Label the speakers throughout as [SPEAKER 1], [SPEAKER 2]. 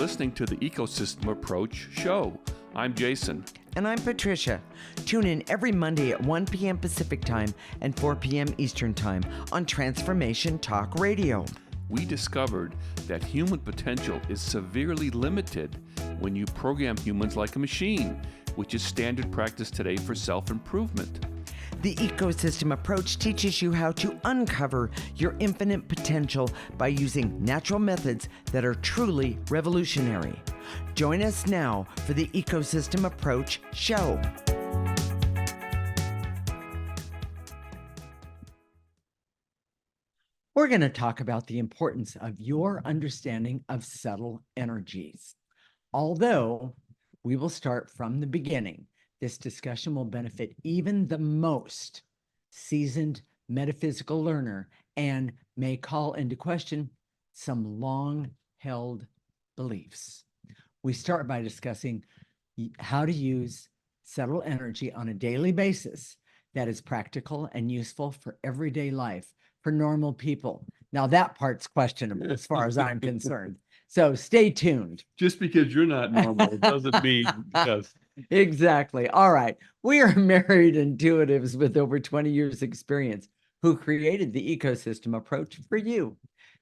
[SPEAKER 1] listening to the Ecosystem Approach show. I'm Jason.
[SPEAKER 2] And I'm Patricia. Tune in every Monday at 1 p.m. Pacific Time and 4 p.m. Eastern Time on Transformation Talk Radio.
[SPEAKER 1] We discovered that human potential is severely limited when you program humans like a machine, which is standard practice today for self-improvement.
[SPEAKER 2] The Ecosystem Approach teaches you how to uncover your infinite potential by using natural methods that are truly revolutionary. Join us now for the Ecosystem Approach show. We're going to talk about the importance of your understanding of subtle energies. Although we will start from the beginning, this discussion will benefit even the most seasoned metaphysical learner and may call into question some long-held beliefs. We start by discussing how to use subtle energy on a daily basis that is practical and useful for everyday life for normal people. Now that part's questionable as far as I'm concerned. So stay tuned.
[SPEAKER 1] Just because you're not normal doesn't mean because.
[SPEAKER 2] Exactly. All right. We are married intuitives with over 20 years experience who created the ecosystem approach for you.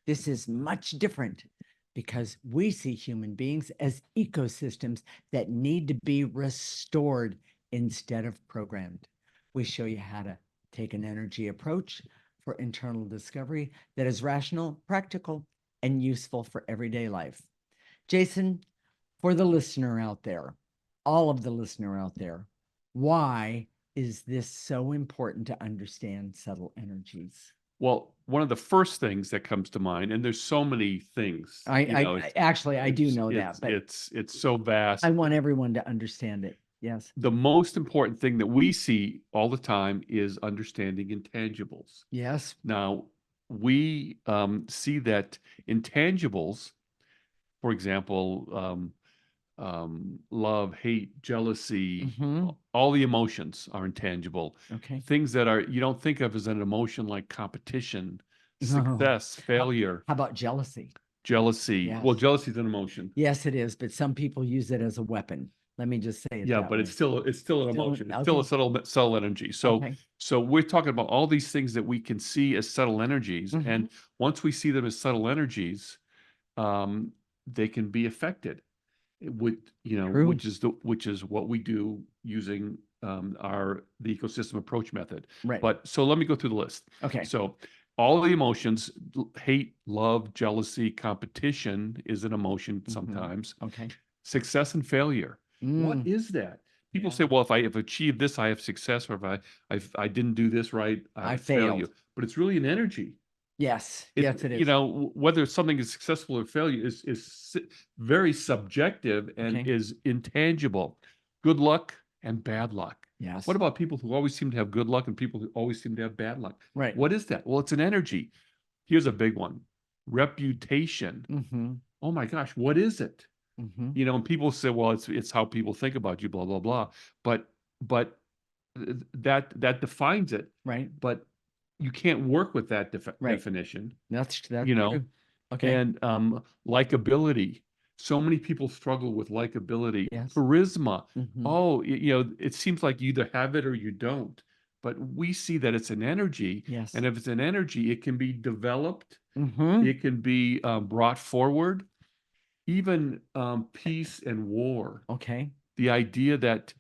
[SPEAKER 2] This is much different because we see human beings as ecosystems that need to be restored instead of programmed. We show you how to take an energy approach for internal discovery that is rational, practical, and useful for everyday life. Jason, for the listener out there, all of the listener out there, why is this so important to understand subtle energies?
[SPEAKER 1] Well, one of the first things that comes to mind, and there's so many things.
[SPEAKER 2] I do know that, but
[SPEAKER 1] it's so vast.
[SPEAKER 2] I want everyone to understand it. Yes.
[SPEAKER 1] The most important thing that we see all the time is understanding intangibles.
[SPEAKER 2] Yes.
[SPEAKER 1] Now, we see that intangibles, for example, love, hate, jealousy, all the emotions are intangible.
[SPEAKER 2] Okay.
[SPEAKER 1] Things that you don't think of as an emotion like competition, success, failure.
[SPEAKER 2] How about jealousy?
[SPEAKER 1] Jealousy.
[SPEAKER 2] Yes.
[SPEAKER 1] Well, jealousy is an emotion.
[SPEAKER 2] Yes, it is, but some people use it as a weapon. Let me just say it.
[SPEAKER 1] Yeah,
[SPEAKER 2] that
[SPEAKER 1] but
[SPEAKER 2] way.
[SPEAKER 1] it's still an emotion. It's
[SPEAKER 2] okay.
[SPEAKER 1] still a subtle energy. So so we're talking about all these things that we can see as subtle energies, and once we see them as subtle energies, they can be affected. With which is what we do using the ecosystem approach method.
[SPEAKER 2] Right.
[SPEAKER 1] But so let me go through the list.
[SPEAKER 2] Okay.
[SPEAKER 1] So all the emotions, hate, love, jealousy, competition is an emotion sometimes.
[SPEAKER 2] Okay.
[SPEAKER 1] Success and failure. What is that? People say, well, if I have achieved this, I have success, or if I didn't do this right, I failure. But it's really an energy.
[SPEAKER 2] Yes. Yes, it is.
[SPEAKER 1] You know, whether something is successful or failure is very subjective and is intangible. Good luck and bad luck.
[SPEAKER 2] Yes.
[SPEAKER 1] What about people who always seem to have good luck and people who always seem to have bad luck?
[SPEAKER 2] Right.
[SPEAKER 1] What is that? Well, it's an energy. Here's a big one. Reputation. Oh my gosh, what is it? You know, and people say, well, it's how people think about you, blah, blah, blah. But that defines it.
[SPEAKER 2] Right.
[SPEAKER 1] But you can't work with that definition.
[SPEAKER 2] That's
[SPEAKER 1] you know.
[SPEAKER 2] True. Okay.
[SPEAKER 1] And likability. So many people struggle with likability.
[SPEAKER 2] Yes.
[SPEAKER 1] Charisma. Oh, you know, it seems like you either have it or you don't. But we see that it's an energy.
[SPEAKER 2] Yes.
[SPEAKER 1] And if it's an energy, it can be developed. It can be brought forward. Even peace and war.
[SPEAKER 2] Okay.
[SPEAKER 1] The idea that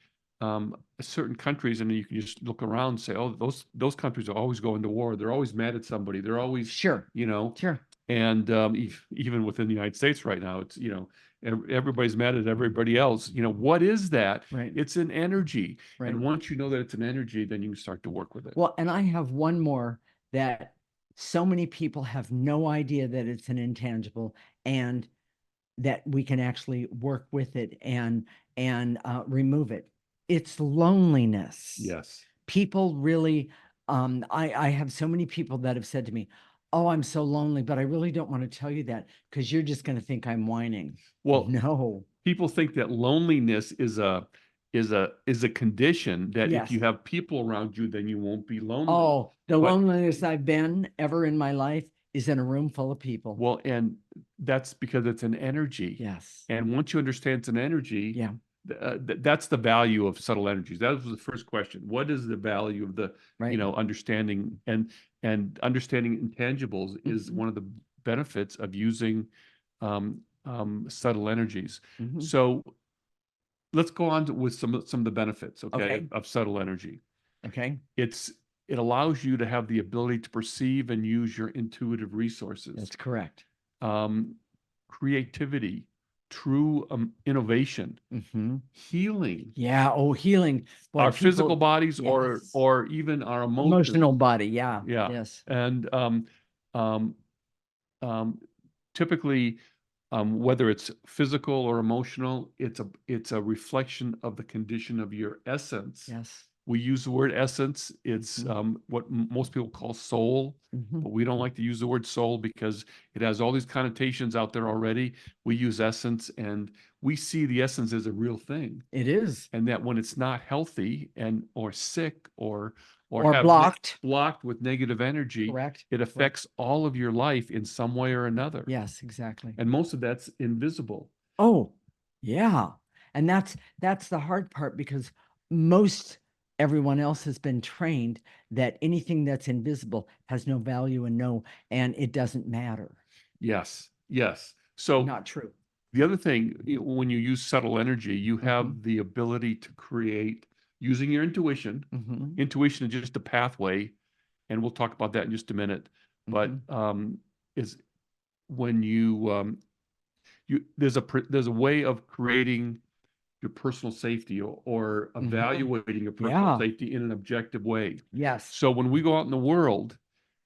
[SPEAKER 1] certain countries, and you can just look around and say, oh, those countries are always going to war. They're always mad at somebody. They're always, you know.
[SPEAKER 2] Sure.
[SPEAKER 1] And even within the United States right now, it's, you know, everybody's mad at everybody else. You know, what is that?
[SPEAKER 2] Right.
[SPEAKER 1] It's an energy.
[SPEAKER 2] Right.
[SPEAKER 1] And once you know that it's an energy, then you can start to work with it.
[SPEAKER 2] Well, and I have one more that so many people have no idea that it's an intangible and that we can actually work with it and remove it. It's loneliness.
[SPEAKER 1] Yes.
[SPEAKER 2] People really, I have so many people that have said to me, oh, I'm so lonely, but I really don't want to tell you that because you're just going to think I'm whining.
[SPEAKER 1] Well,
[SPEAKER 2] no.
[SPEAKER 1] People think that loneliness is a condition that if you have people around you, then you won't be lonely.
[SPEAKER 2] Oh, the loneliest I've been ever in my life is in a room full of people.
[SPEAKER 1] Well, and that's because it's an energy.
[SPEAKER 2] Yes.
[SPEAKER 1] And once you understand it's an energy,
[SPEAKER 2] Yeah.
[SPEAKER 1] That's the value of subtle energies. That was the first question. What is the value of the,
[SPEAKER 2] Right.
[SPEAKER 1] understanding, and understanding intangibles is one of the benefits of using subtle energies.
[SPEAKER 2] Mhm.
[SPEAKER 1] So let's go on with some of the benefits,
[SPEAKER 2] Okay.
[SPEAKER 1] of subtle energy.
[SPEAKER 2] Okay.
[SPEAKER 1] It allows you to have the ability to perceive and use your intuitive resources.
[SPEAKER 2] That's correct.
[SPEAKER 1] Creativity, true innovation, healing.
[SPEAKER 2] Yeah. Oh, healing. Boy,
[SPEAKER 1] Our physical bodies,
[SPEAKER 2] yes.
[SPEAKER 1] or even our
[SPEAKER 2] Emotional body. Yeah.
[SPEAKER 1] Yeah.
[SPEAKER 2] Yes.
[SPEAKER 1] And um, typically, whether it's physical or emotional, it's a reflection of the condition of your essence.
[SPEAKER 2] Yes.
[SPEAKER 1] We use the word essence. It's what most people call soul, but we don't like to use the word soul because it has all these connotations out there already. We use essence, and we see the essence as a real thing.
[SPEAKER 2] It is.
[SPEAKER 1] And that when it's not healthy or sick or
[SPEAKER 2] blocked
[SPEAKER 1] with negative energy,
[SPEAKER 2] Correct.
[SPEAKER 1] it affects all of your life in some way or another.
[SPEAKER 2] Yes, exactly.
[SPEAKER 1] And most of that's invisible.
[SPEAKER 2] Oh, yeah. And that's the hard part, because most everyone else has been trained that anything that's invisible has no value and it doesn't matter.
[SPEAKER 1] Yes. Yes. So
[SPEAKER 2] Not true.
[SPEAKER 1] the other thing, when you use subtle energy, you have the ability to create using your intuition. Intuition is just a pathway, and we'll talk about that in just a minute. But is when there's a way of creating your personal safety, or evaluating your personal safety in an objective way.
[SPEAKER 2] Yes.
[SPEAKER 1] So when we go out in the world,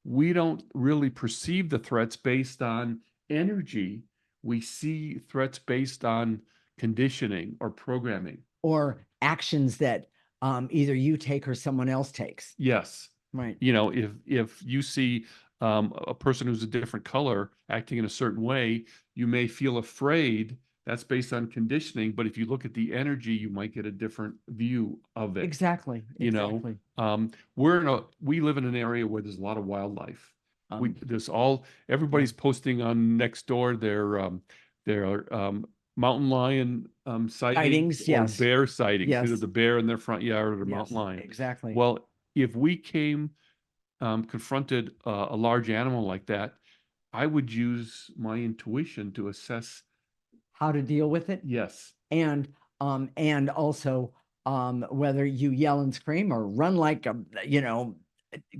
[SPEAKER 1] we don't really perceive the threats based on energy. We see threats based on conditioning or programming.
[SPEAKER 2] Or actions that either you take or someone else takes.
[SPEAKER 1] Yes.
[SPEAKER 2] Right.
[SPEAKER 1] If you see a person who's a different color acting in a certain way, you may feel afraid. That's based on conditioning. But if you look at the energy, you might get a different view of it.
[SPEAKER 2] Exactly.
[SPEAKER 1] We live in an area where there's a lot of wildlife. Everybody's posting on Nextdoor their mountain lion sightings, or
[SPEAKER 2] yes.
[SPEAKER 1] bear sightings.
[SPEAKER 2] Yes.
[SPEAKER 1] Either the bear in their front yard or the mountain lion.
[SPEAKER 2] Exactly.
[SPEAKER 1] Well, if we confronted a large animal like that, I would use my intuition to assess
[SPEAKER 2] how to deal with it.
[SPEAKER 1] Yes.
[SPEAKER 2] And also whether you yell and scream or run like a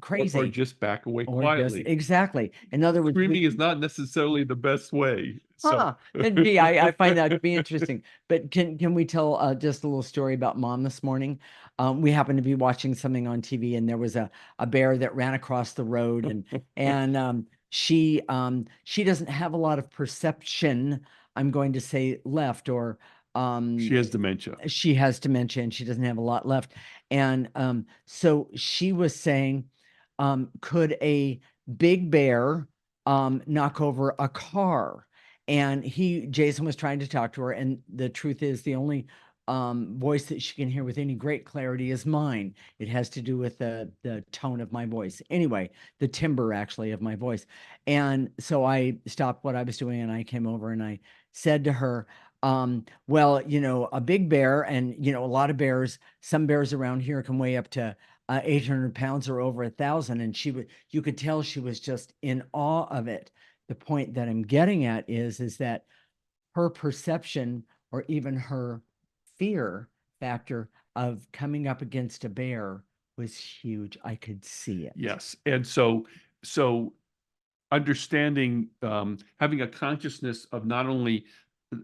[SPEAKER 2] crazy,
[SPEAKER 1] or just back away quietly.
[SPEAKER 2] Exactly. In other words,
[SPEAKER 1] screaming is not necessarily the best way.
[SPEAKER 2] And gee, I find that to be interesting. But can we tell just a little story about Mom this morning? We happened to be watching something on TV, and there was a bear that ran across the road, and she doesn't have a lot of perception, I'm going to say, left, or
[SPEAKER 1] she has dementia.
[SPEAKER 2] She has dementia, and she doesn't have a lot left. And so she was saying, could a big bear knock over a car? And Jason was trying to talk to her, and the truth is, the only voice that she can hear with any great clarity is mine. It has to do with the tone of my voice. Anyway, the timbre actually of my voice. And so I stopped what I was doing, and I came over and I said to her, well, a big bear, and a lot of bears, some bears around here can weigh up to 800 pounds or over 1,000. And you could tell she was just in awe of it. The point that I'm getting at is that her perception, or even her fear factor of coming up against a bear, was huge. I could see it.
[SPEAKER 1] Yes. And so understanding, having a consciousness of not only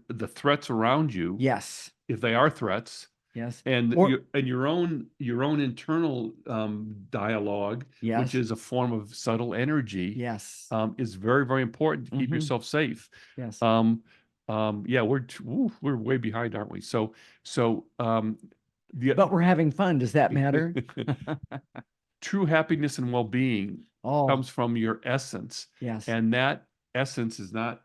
[SPEAKER 1] the threats around you.
[SPEAKER 2] Yes.
[SPEAKER 1] If they are threats.
[SPEAKER 2] Yes.
[SPEAKER 1] And your own internal dialogue, which is a form of subtle energy.
[SPEAKER 2] Yes.
[SPEAKER 1] Is very, very important to keep yourself safe.
[SPEAKER 2] Yes.
[SPEAKER 1] Yeah, we're way behind, aren't we?
[SPEAKER 2] But we're having fun. Does that matter?
[SPEAKER 1] True happiness and well-being comes from your essence.
[SPEAKER 2] Yes.
[SPEAKER 1] And that essence is not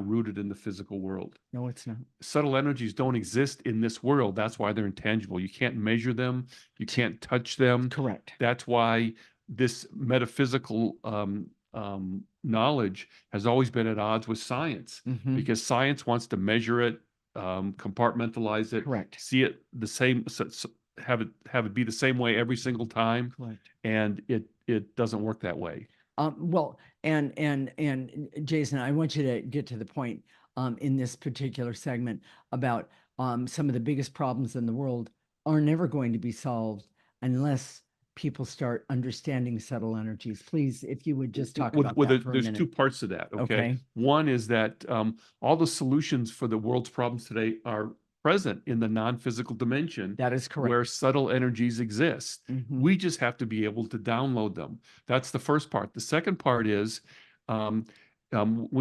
[SPEAKER 1] rooted in the physical world.
[SPEAKER 2] No, it's not.
[SPEAKER 1] Subtle energies don't exist in this world. That's why they're intangible. You can't measure them. You can't touch them.
[SPEAKER 2] Correct.
[SPEAKER 1] That's why this metaphysical knowledge has always been at odds with science, because science wants to measure it, compartmentalize it,
[SPEAKER 2] Correct.
[SPEAKER 1] see it the same, have it be the same way every single time,
[SPEAKER 2] Correct.
[SPEAKER 1] and it doesn't work that way.
[SPEAKER 2] Well, and Jason, I want you to get to the point in this particular segment about some of the biggest problems in the world are never going to be solved unless people start understanding subtle energies. Please, if you would just talk about that for a
[SPEAKER 1] There's
[SPEAKER 2] minute.
[SPEAKER 1] two parts to that. Okay.
[SPEAKER 2] Okay.
[SPEAKER 1] One is that all the solutions for the world's problems today are present in the non-physical dimension.
[SPEAKER 2] That is correct.
[SPEAKER 1] Where subtle energies exist. We just have to be able to download them. That's the first part. The second part is when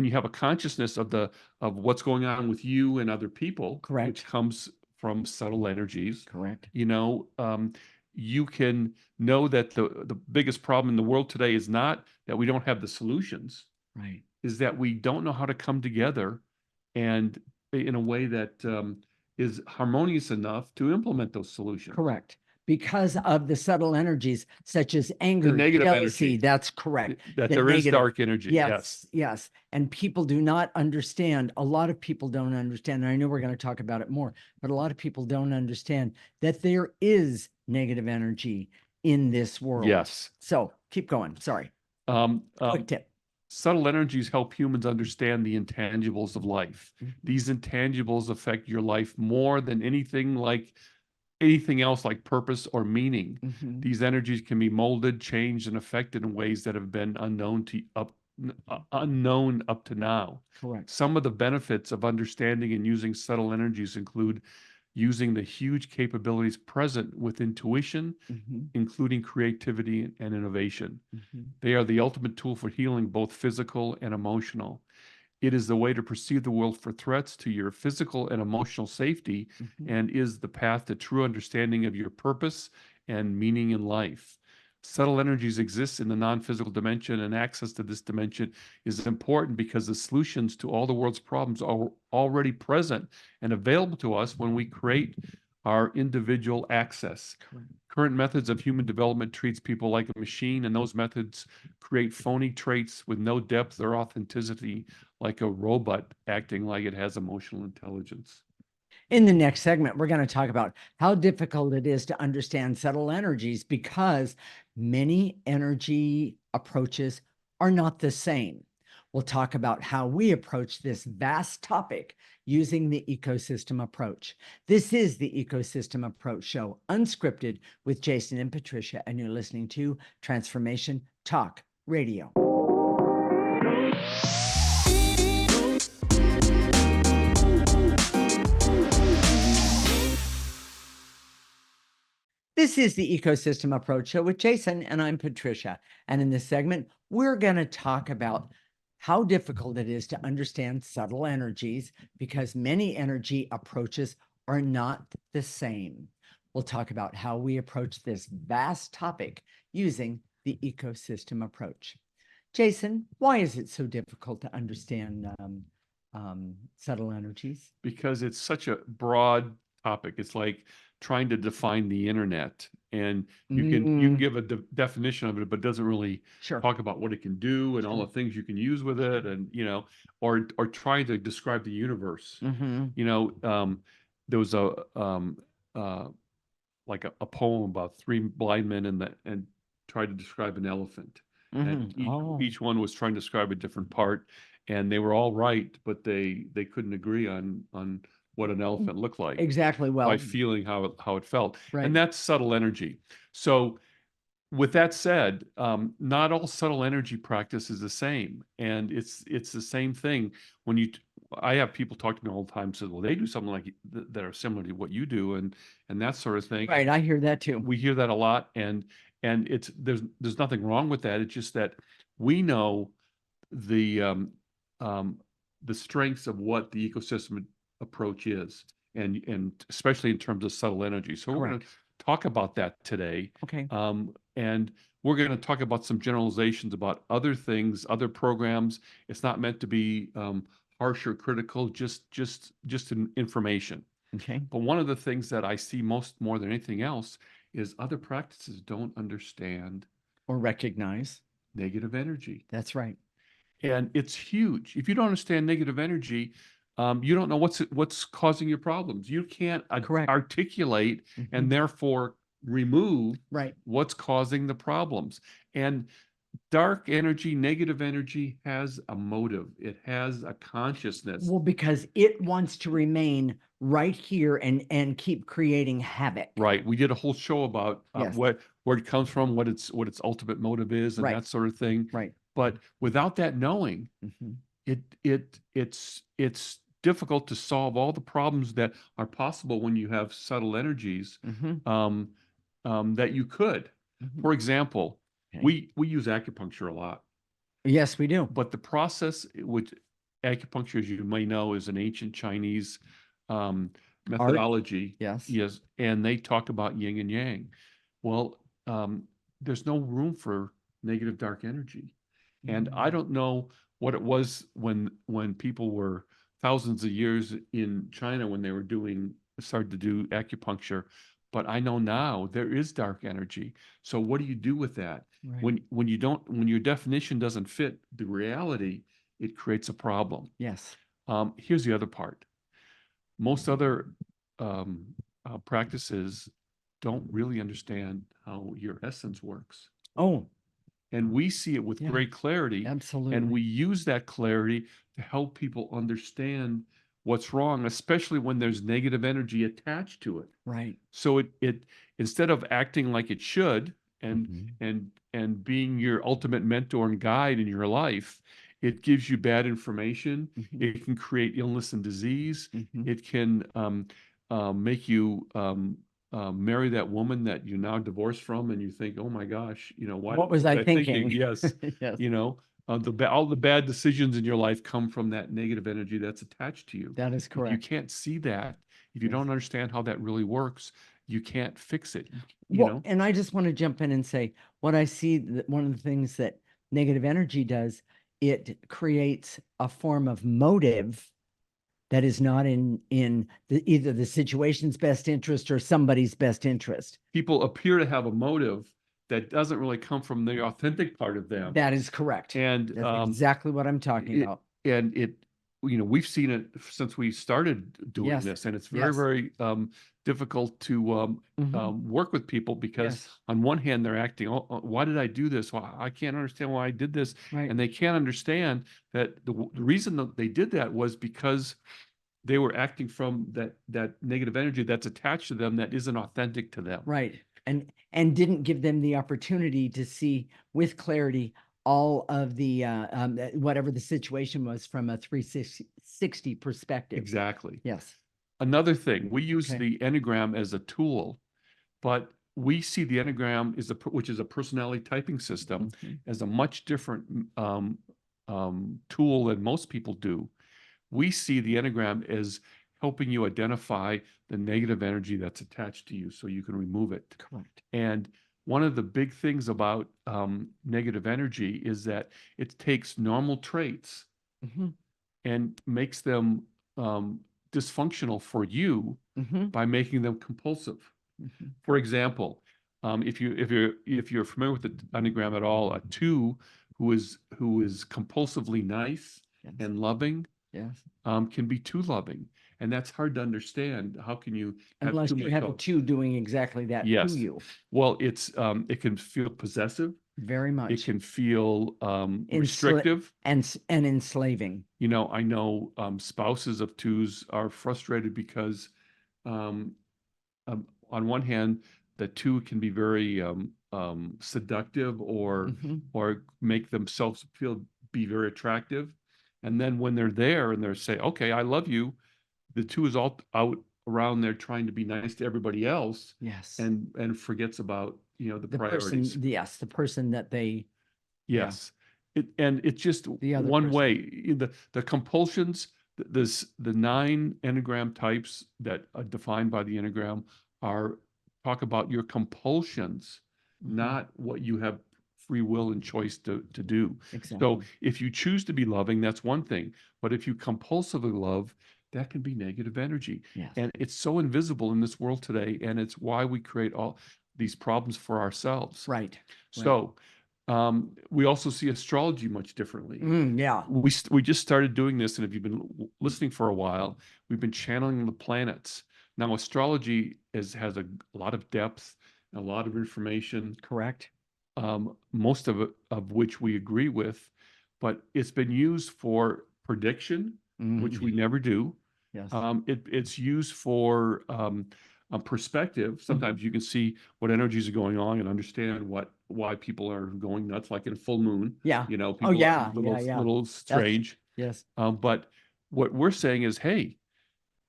[SPEAKER 1] you have a consciousness of what's going on with you and other people,
[SPEAKER 2] Correct.
[SPEAKER 1] which comes from subtle energies.
[SPEAKER 2] Correct.
[SPEAKER 1] You can know that the biggest problem in the world today is not that we don't have the solutions,
[SPEAKER 2] Right.
[SPEAKER 1] is that we don't know how to come together and in a way that is harmonious enough to implement those solutions.
[SPEAKER 2] Correct. Because of the subtle energies such as anger,
[SPEAKER 1] negative
[SPEAKER 2] jealousy.
[SPEAKER 1] energy.
[SPEAKER 2] That's correct.
[SPEAKER 1] That
[SPEAKER 2] The
[SPEAKER 1] there is
[SPEAKER 2] negative.
[SPEAKER 1] dark energy.
[SPEAKER 2] Yes, yes. And people do not understand. A lot of people don't understand. And I know we're going to talk about it more, but a lot of people don't understand that there is negative energy in this world.
[SPEAKER 1] Yes.
[SPEAKER 2] So keep going. Sorry. Quick tip.
[SPEAKER 1] Subtle energies help humans understand the intangibles of life. These intangibles affect your life more than anything else like purpose or meaning. These energies can be molded, changed, and affected in ways that have been unknown up to now.
[SPEAKER 2] Correct.
[SPEAKER 1] Some of the benefits of understanding and using subtle energies include using the huge capabilities present with intuition, including creativity and innovation. They are the ultimate tool for healing, both physical and emotional. It is the way to perceive the world for threats to your physical and emotional safety, and is the path to true understanding of your purpose and meaning in life. Subtle energies exist in the non-physical dimension, and access to this dimension is important because the solutions to all the world's problems are already present and available to us when we create our individual access.
[SPEAKER 2] Correct.
[SPEAKER 1] Current methods of human development treats people like a machine, and those methods create phony traits with no depth or authenticity, like a robot acting like it has emotional intelligence.
[SPEAKER 2] In the next segment, we're going to talk about how difficult it is to understand subtle energies because many energy approaches are not the same. We'll talk about how we approach this vast topic using the ecosystem approach. This is the Ecosystem Approach Show, unscripted, with Jason and Patricia, and you're listening to Transformation Talk Radio. This is the Ecosystem Approach Show with Jason, and I'm Patricia. And in this segment, we're going to talk about how difficult it is to understand subtle energies because many energy approaches are not the same. We'll talk about how we approach this vast topic using the ecosystem approach. Jason, why is it so difficult to understand subtle energies?
[SPEAKER 1] Because it's such a broad topic. It's like trying to define the internet, and you can give a definition of it, but it doesn't really talk about what it can do and all the things you can use with it, and or trying to describe the universe. There was like a poem about three blind men and tried to describe an elephant. And each one was trying to describe a different part, and they were all right, but they couldn't agree on what an elephant looked like.
[SPEAKER 2] Exactly. Well,
[SPEAKER 1] by feeling how it felt.
[SPEAKER 2] Right.
[SPEAKER 1] And that's subtle energy. So with that said, not all subtle energy practice is the same. And it's the same thing when I have people talk to me all the time, says, well, they do something like that are similar to what you do, and that sort of thing.
[SPEAKER 2] Right. I hear that too.
[SPEAKER 1] We hear that a lot, and there's nothing wrong with that. It's just that we know the strengths of what the ecosystem approach is, and especially in terms of subtle energy. So we're going to talk about that today.
[SPEAKER 2] Okay.
[SPEAKER 1] And we're going to talk about some generalizations about other things, other programs. It's not meant to be harsh or critical, just information.
[SPEAKER 2] Okay.
[SPEAKER 1] But one of the things that I see more than anything else is other practices don't understand
[SPEAKER 2] or recognize
[SPEAKER 1] negative energy.
[SPEAKER 2] That's right.
[SPEAKER 1] And it's huge. If you don't understand negative energy, you don't know what's causing your problems. You can't
[SPEAKER 2] Correct.
[SPEAKER 1] articulate and
[SPEAKER 2] Mhm.
[SPEAKER 1] therefore remove
[SPEAKER 2] Right.
[SPEAKER 1] what's causing the problems. And dark energy, negative energy has a motive. It has a consciousness.
[SPEAKER 2] Well, because it wants to remain right here and keep creating havoc.
[SPEAKER 1] Right. We did a whole show about
[SPEAKER 2] Yes.
[SPEAKER 1] where it comes from, what its ultimate motive is, and
[SPEAKER 2] Right.
[SPEAKER 1] that sort of thing.
[SPEAKER 2] Right.
[SPEAKER 1] But without that knowing,
[SPEAKER 2] Mhm.
[SPEAKER 1] it's difficult to solve all the problems that are possible when you have subtle energies,
[SPEAKER 2] Mhm.
[SPEAKER 1] that you could.
[SPEAKER 2] Mhm.
[SPEAKER 1] For example,
[SPEAKER 2] Okay.
[SPEAKER 1] we use acupuncture a lot,
[SPEAKER 2] Yes, we do.
[SPEAKER 1] but the process, which acupuncture, as you may know, is an ancient Chinese um,
[SPEAKER 2] Art.
[SPEAKER 1] methodology.
[SPEAKER 2] Yes.
[SPEAKER 1] Yes, and they talk about yin and yang. Well, there's no room for negative dark energy. And I
[SPEAKER 2] Mm.
[SPEAKER 1] don't know what it was when people were thousands of years in China when they were started to do acupuncture, but I know now there is dark energy. So what do you do with that?
[SPEAKER 2] Right.
[SPEAKER 1] When your definition doesn't fit the reality, it creates a problem.
[SPEAKER 2] Yes.
[SPEAKER 1] Here's the other part. Most other practices don't really understand how your essence works.
[SPEAKER 2] Oh,
[SPEAKER 1] And we see it with
[SPEAKER 2] yeah,
[SPEAKER 1] great clarity. And
[SPEAKER 2] absolutely.
[SPEAKER 1] we use that clarity to help people understand what's wrong, especially when there's negative energy attached to it.
[SPEAKER 2] Right.
[SPEAKER 1] So it instead of acting like it should and
[SPEAKER 2] Mhm.
[SPEAKER 1] and being your ultimate mentor and guide in your life, it gives you bad information.
[SPEAKER 2] Mhm.
[SPEAKER 1] It can create illness and disease.
[SPEAKER 2] Mhm.
[SPEAKER 1] It can make you marry that woman that you now divorced from, and you think, oh my gosh,
[SPEAKER 2] What was
[SPEAKER 1] what
[SPEAKER 2] I
[SPEAKER 1] was I thinking?
[SPEAKER 2] thinking?
[SPEAKER 1] Yes,
[SPEAKER 2] Yes,
[SPEAKER 1] all the bad decisions in your life come from that negative energy that's attached to you.
[SPEAKER 2] that is
[SPEAKER 1] If you
[SPEAKER 2] correct.
[SPEAKER 1] can't see that, if you
[SPEAKER 2] Yes.
[SPEAKER 1] don't understand how that really works, you can't fix it.
[SPEAKER 2] Well, and I just want to jump in and say what I see that one of the things that negative energy does, it creates a form of motive that is not in either the situation's best interest or somebody's best interest.
[SPEAKER 1] People appear to have a motive that doesn't really come from the authentic part of them.
[SPEAKER 2] That is correct.
[SPEAKER 1] And
[SPEAKER 2] That's exactly what I'm talking
[SPEAKER 1] it,
[SPEAKER 2] about.
[SPEAKER 1] and it, we've seen it since we started doing
[SPEAKER 2] Yes.
[SPEAKER 1] this, and it's
[SPEAKER 2] Yes.
[SPEAKER 1] very difficult to
[SPEAKER 2] Mhm.
[SPEAKER 1] work with people because
[SPEAKER 2] Yes.
[SPEAKER 1] on one hand they're acting, oh, why did I do this? Well, I can't understand why I did this,
[SPEAKER 2] Right.
[SPEAKER 1] and they can't understand that the reason that they did that was because they were acting from that negative energy that's attached to them that isn't authentic to them.
[SPEAKER 2] Right. And didn't give them the opportunity to see with clarity all of the whatever the situation was from a 360 perspective.
[SPEAKER 1] Exactly.
[SPEAKER 2] Yes.
[SPEAKER 1] Another thing, we use
[SPEAKER 2] Okay.
[SPEAKER 1] the Enneagram as a tool, but we see the Enneagram which is a personality typing system,
[SPEAKER 2] Mhm.
[SPEAKER 1] as a much different tool than most people do. We see the Enneagram as helping you identify the negative energy that's attached to you so you can remove it.
[SPEAKER 2] Correct.
[SPEAKER 1] And one of the big things about negative energy is that it takes normal traits
[SPEAKER 2] Mhm.
[SPEAKER 1] and makes them dysfunctional for you
[SPEAKER 2] Mhm.
[SPEAKER 1] by making them compulsive.
[SPEAKER 2] Mhm.
[SPEAKER 1] For example, if you're familiar with the Enneagram at all, a two who is compulsively nice
[SPEAKER 2] Yes.
[SPEAKER 1] and loving
[SPEAKER 2] Yes.
[SPEAKER 1] can be too loving, and that's hard to understand. How can you have
[SPEAKER 2] Unless
[SPEAKER 1] too
[SPEAKER 2] you
[SPEAKER 1] much
[SPEAKER 2] have a
[SPEAKER 1] love?
[SPEAKER 2] two doing exactly that to
[SPEAKER 1] Yes.
[SPEAKER 2] you.
[SPEAKER 1] Well, it can feel possessive.
[SPEAKER 2] Very
[SPEAKER 1] It
[SPEAKER 2] much.
[SPEAKER 1] can feel restrictive.
[SPEAKER 2] And enslaving.
[SPEAKER 1] I know spouses of twos are frustrated because um, on one hand, the two can be very seductive
[SPEAKER 2] Mhm.
[SPEAKER 1] or make themselves be very attractive. And then when they're there and they're say, okay, I love you, the two is all out around there trying to be nice to everybody else
[SPEAKER 2] Yes.
[SPEAKER 1] and forgets about, the
[SPEAKER 2] The
[SPEAKER 1] priorities.
[SPEAKER 2] person, yes, the person that they, yeah.
[SPEAKER 1] Yes. And it's just
[SPEAKER 2] The other
[SPEAKER 1] one
[SPEAKER 2] person.
[SPEAKER 1] way. The compulsions, the 9 Enneagram types that are defined by the Enneagram are talk about your compulsions,
[SPEAKER 2] Mhm.
[SPEAKER 1] not what you have free will and choice to do.
[SPEAKER 2] Exactly.
[SPEAKER 1] So if you choose to be loving, that's one thing. But if you compulsively love, that can be negative energy.
[SPEAKER 2] Yes.
[SPEAKER 1] And it's so invisible in this world today, and it's why we create all these problems for ourselves.
[SPEAKER 2] Right.
[SPEAKER 1] So We also see astrology much differently.
[SPEAKER 2] Yeah.
[SPEAKER 1] We just started doing this, and if you've been listening for a while, we've been channeling the planets. Now, astrology has a lot of depth, a lot of information,
[SPEAKER 2] Correct.
[SPEAKER 1] most of it of which we agree with, but it's been used for prediction, which we never do.
[SPEAKER 2] Yes.
[SPEAKER 1] It's used for a perspective. Sometimes you can see what energies are going on and understand why people are going nuts, like in a full moon.
[SPEAKER 2] Yeah.
[SPEAKER 1] You know,
[SPEAKER 2] Oh,
[SPEAKER 1] people are
[SPEAKER 2] yeah.
[SPEAKER 1] little strange.
[SPEAKER 2] Yes.
[SPEAKER 1] But what we're saying is, hey,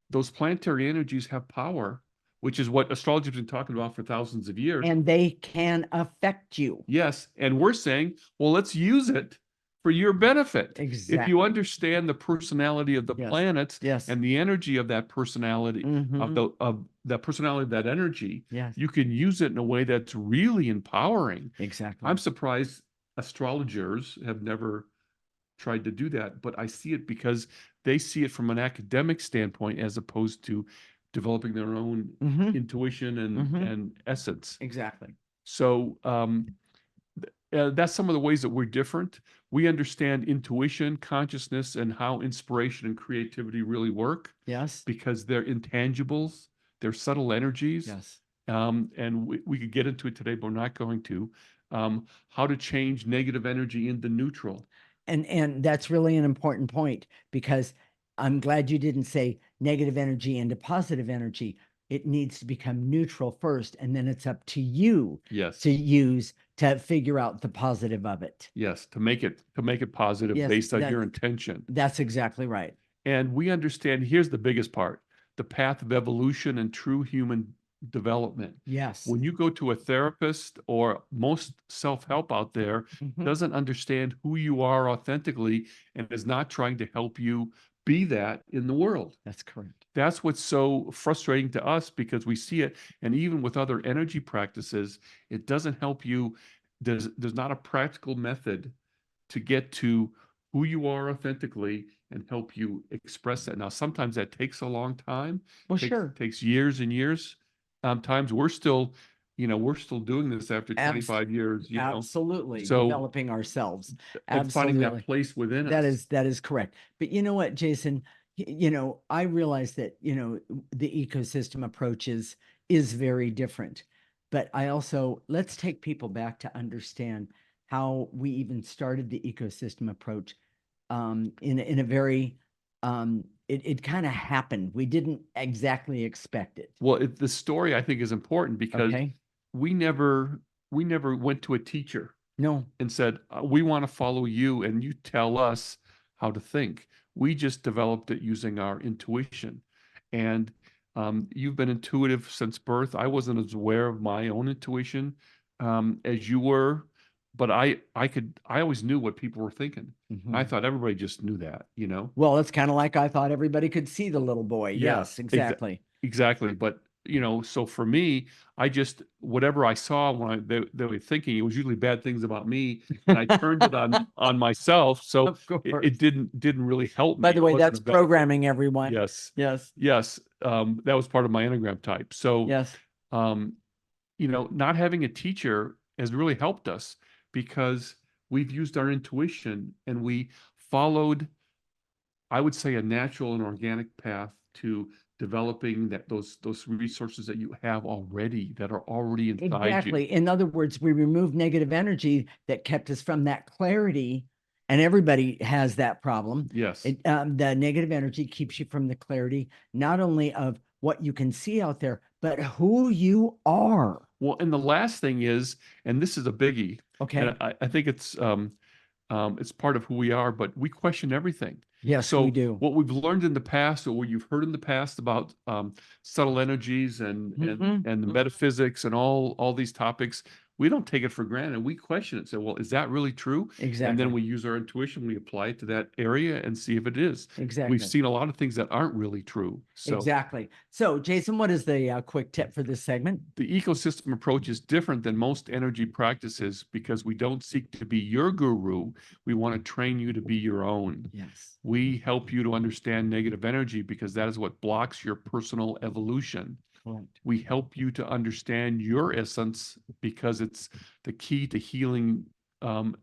[SPEAKER 1] those planetary energies have power, which is what astrology has been talking about for thousands of years.
[SPEAKER 2] And they can affect you.
[SPEAKER 1] Yes. And we're saying, well, let's use it for your benefit.
[SPEAKER 2] Exactly.
[SPEAKER 1] If you understand the personality of the
[SPEAKER 2] Yes.
[SPEAKER 1] planets
[SPEAKER 2] Yes.
[SPEAKER 1] and the energy of that personality, of the personality of that energy,
[SPEAKER 2] Yes.
[SPEAKER 1] you can use it in a way that's really empowering.
[SPEAKER 2] Exactly.
[SPEAKER 1] I'm surprised astrologers have never tried to do that, but I see it because they see it from an academic standpoint as opposed to developing their own intuition and essence.
[SPEAKER 2] Exactly.
[SPEAKER 1] So that's some of the ways that we're different. We understand intuition, consciousness, and how inspiration and creativity really work.
[SPEAKER 2] Yes.
[SPEAKER 1] Because they're intangibles, they're subtle energies.
[SPEAKER 2] Yes.
[SPEAKER 1] And we could get into it today, but we're not going to. How to change negative energy into neutral.
[SPEAKER 2] And that's really an important point, because I'm glad you didn't say negative energy into positive energy. It needs to become neutral first, and then it's up to you to use to figure out the positive of it.
[SPEAKER 1] Yes, to make it positive based on your intention.
[SPEAKER 2] That's exactly right.
[SPEAKER 1] And we understand, here's the biggest part, the path of evolution and true human development.
[SPEAKER 2] Yes.
[SPEAKER 1] When you go to a therapist, or most self-help out there doesn't understand who you are authentically and is not trying to help you be that in the world.
[SPEAKER 2] That's correct.
[SPEAKER 1] That's what's so frustrating to us, because we see it. And even with other energy practices, it doesn't help you. There's not a practical method to get to who you are authentically and help you express that. Now, sometimes that takes a long time.
[SPEAKER 2] Well, sure.
[SPEAKER 1] Takes years and years. Times we're still doing this after 25 years,
[SPEAKER 2] Absolutely.
[SPEAKER 1] So
[SPEAKER 2] developing ourselves.
[SPEAKER 1] and finding
[SPEAKER 2] Absolutely.
[SPEAKER 1] that place within us.
[SPEAKER 2] That is correct. But you know what, Jason, I realize that, the ecosystem approach is very different. But I also, let's take people back to understand how we even started the ecosystem approach in a very, it kind of happened. We didn't exactly expect it.
[SPEAKER 1] Well, the story, I think, is important because we never went to a teacher
[SPEAKER 2] No.
[SPEAKER 1] and said, we want to follow you and you tell us how to think. We just developed it using our intuition. And you've been intuitive since birth. I wasn't as aware of my own intuition as you were, but I always knew what people were thinking. And I thought everybody just knew that,
[SPEAKER 2] Well, it's kind of like I thought everybody could see the little boy. Yes, exactly.
[SPEAKER 1] Exactly. But so for me, I just, whatever I saw when they were thinking, it was usually bad things about me, and I turned it on myself. So it didn't really help me.
[SPEAKER 2] By the way, that's programming, everyone.
[SPEAKER 1] Yes.
[SPEAKER 2] Yes.
[SPEAKER 1] Yes. That was part of my Enneagram type. So,
[SPEAKER 2] yes.
[SPEAKER 1] Not having a teacher has really helped us, because we've used our intuition and we followed, I would say, a natural and organic path to developing those resources that you have already, that are already inside
[SPEAKER 2] Exactly.
[SPEAKER 1] you.
[SPEAKER 2] In other words, we removed negative energy that kept us from that clarity, and everybody has that problem.
[SPEAKER 1] Yes.
[SPEAKER 2] The negative energy keeps you from the clarity, not only of what you can see out there, but who you are.
[SPEAKER 1] Well, and the last thing is, and this is a biggie.
[SPEAKER 2] Okay.
[SPEAKER 1] And I think it's part of who we are, but we question everything.
[SPEAKER 2] Yes,
[SPEAKER 1] so
[SPEAKER 2] we do.
[SPEAKER 1] What we've learned in the past, or what you've heard in the past about subtle energies and the metaphysics and all these topics, we don't take it for granted. We question it. Say, well, is that really true?
[SPEAKER 2] Exactly.
[SPEAKER 1] And then we use our intuition, we apply it to that area and see if it is.
[SPEAKER 2] Exactly.
[SPEAKER 1] We've seen a lot of things that aren't really true. So
[SPEAKER 2] exactly. So, Jason, what is the quick tip for this segment?
[SPEAKER 1] The ecosystem approach is different than most energy practices because we don't seek to be your guru. We want to train you to be your own.
[SPEAKER 2] Yes.
[SPEAKER 1] We help you to understand negative energy because that is what blocks your personal evolution.
[SPEAKER 2] Correct.
[SPEAKER 1] We help you to understand your essence because it's the key to healing um,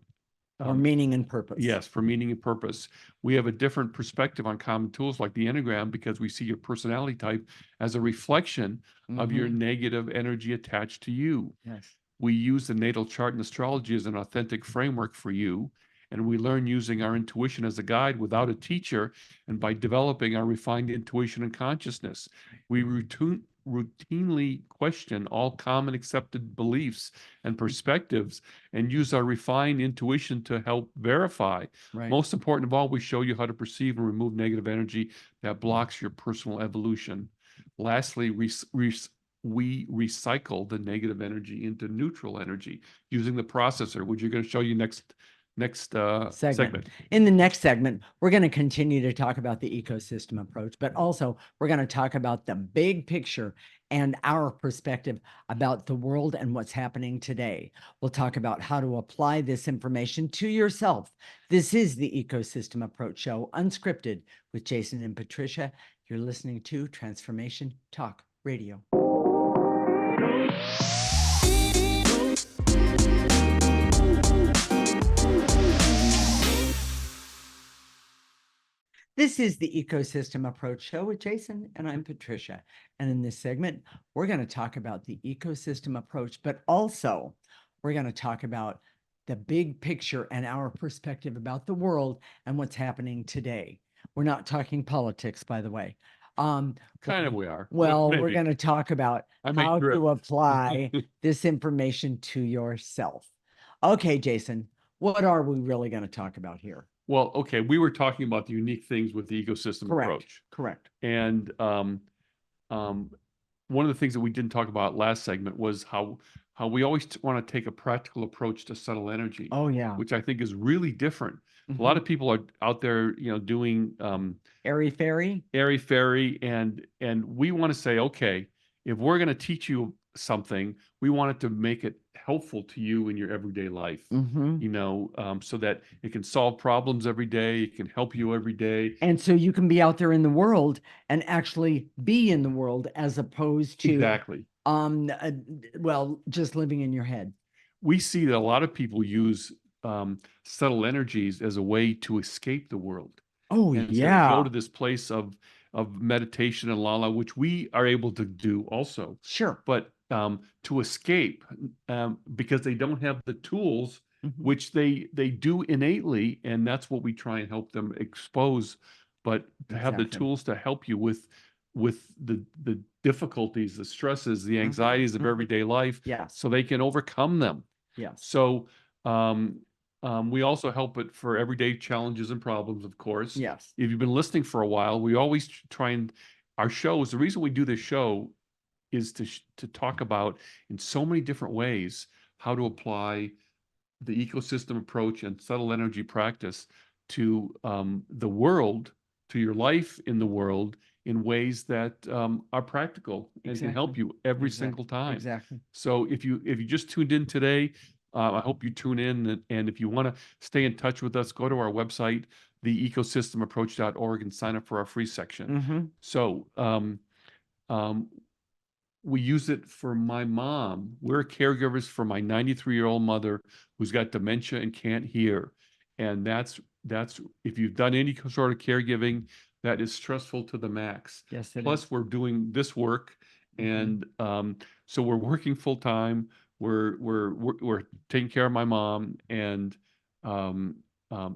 [SPEAKER 2] Or meaning and purpose.
[SPEAKER 1] yes, for meaning and purpose. We have a different perspective on common tools like the Enneagram because we see your personality type as a reflection of your negative energy attached to you.
[SPEAKER 2] Yes.
[SPEAKER 1] We use the natal chart and astrology as an authentic framework for you. And we learn using our intuition as a guide without a teacher and by developing our refined intuition and consciousness. We routinely question all common accepted beliefs and perspectives and use our refined intuition to help verify.
[SPEAKER 2] Right.
[SPEAKER 1] Most important of all, we show you how to perceive and remove negative energy that blocks your personal evolution. Lastly, we recycle the negative energy into neutral energy using the processor, which you're going to show you next segment.
[SPEAKER 2] In the next segment, we're going to continue to talk about the ecosystem approach, but also we're going to talk about the big picture and our perspective about the world and what's happening today. We'll talk about how to apply this information to yourself. This is the Ecosystem Approach Show, unscripted, with Jason and Patricia. You're listening to Transformation Talk Radio. This is the Ecosystem Approach Show with Jason, and I'm Patricia. And in this segment, we're going to talk about the ecosystem approach, but also we're going to talk about the big picture and our perspective about the world and what's happening today. We're not talking politics, by the way.
[SPEAKER 1] Kind of we are.
[SPEAKER 2] Well,
[SPEAKER 1] Maybe.
[SPEAKER 2] we're going to talk about how to apply this information to yourself. Okay, Jason, what are we really going to talk about here?
[SPEAKER 1] Well, okay, we were talking about the unique things with the ecosystem approach.
[SPEAKER 2] Correct.
[SPEAKER 1] And one of the things that we didn't talk about last segment was how we always want to take a practical approach to subtle energy.
[SPEAKER 2] Oh, yeah.
[SPEAKER 1] Which I think is really different. A lot of people are out there, doing
[SPEAKER 2] airy-fairy,
[SPEAKER 1] and we want to say, okay, if we're going to teach you something, we want it to make it helpful to you in your everyday life, so that it can solve problems every day, it can help you every day.
[SPEAKER 2] And so you can be out there in the world and actually be in the world as opposed to
[SPEAKER 1] exactly.
[SPEAKER 2] Just living in your head.
[SPEAKER 1] We see that a lot of people use subtle energies as a way to escape the world.
[SPEAKER 2] Oh,
[SPEAKER 1] and
[SPEAKER 2] yeah.
[SPEAKER 1] go to this place of meditation and lala, which we are able to do also.
[SPEAKER 2] Sure.
[SPEAKER 1] But to escape, because they don't have the tools, which they do innately, and that's what we try and help them expose. But to have the tools to help you with the difficulties, the stresses, the anxieties of everyday life, so they can overcome them.
[SPEAKER 2] Yes.
[SPEAKER 1] So we also help it for everyday challenges and problems, of course.
[SPEAKER 2] Yes.
[SPEAKER 1] If you've been listening for a while, we always try and our shows, the reason we do this show is to talk about in so many different ways how to apply the ecosystem approach and subtle energy practice to the world, to your life in the world, in ways that are practical and can help you every single time.
[SPEAKER 2] Exactly.
[SPEAKER 1] So if you just tuned in today, I hope you tune in. And if you want to stay in touch with us, go to our website, theecosystemapproach.org, and sign up for our free section. So we use it for my mom. We're caregivers for my 93-year-old mother who's got dementia and can't hear. And that's if you've done any sort of caregiving, that is stressful to the max.
[SPEAKER 2] Yes, it
[SPEAKER 1] Plus,
[SPEAKER 2] is.
[SPEAKER 1] we're doing this work, and so we're working full time. We're taking care of my mom, and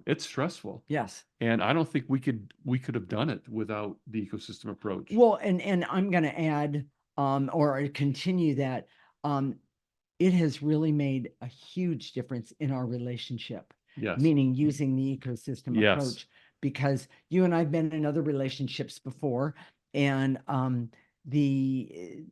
[SPEAKER 1] it's stressful.
[SPEAKER 2] Yes.
[SPEAKER 1] And I don't think we could have done it without the ecosystem approach.
[SPEAKER 2] Well, and I'm going to add or continue that it has really made a huge difference in our relationship.
[SPEAKER 1] Yes.
[SPEAKER 2] Meaning using the ecosystem approach, because you and I've been in other relationships before, and the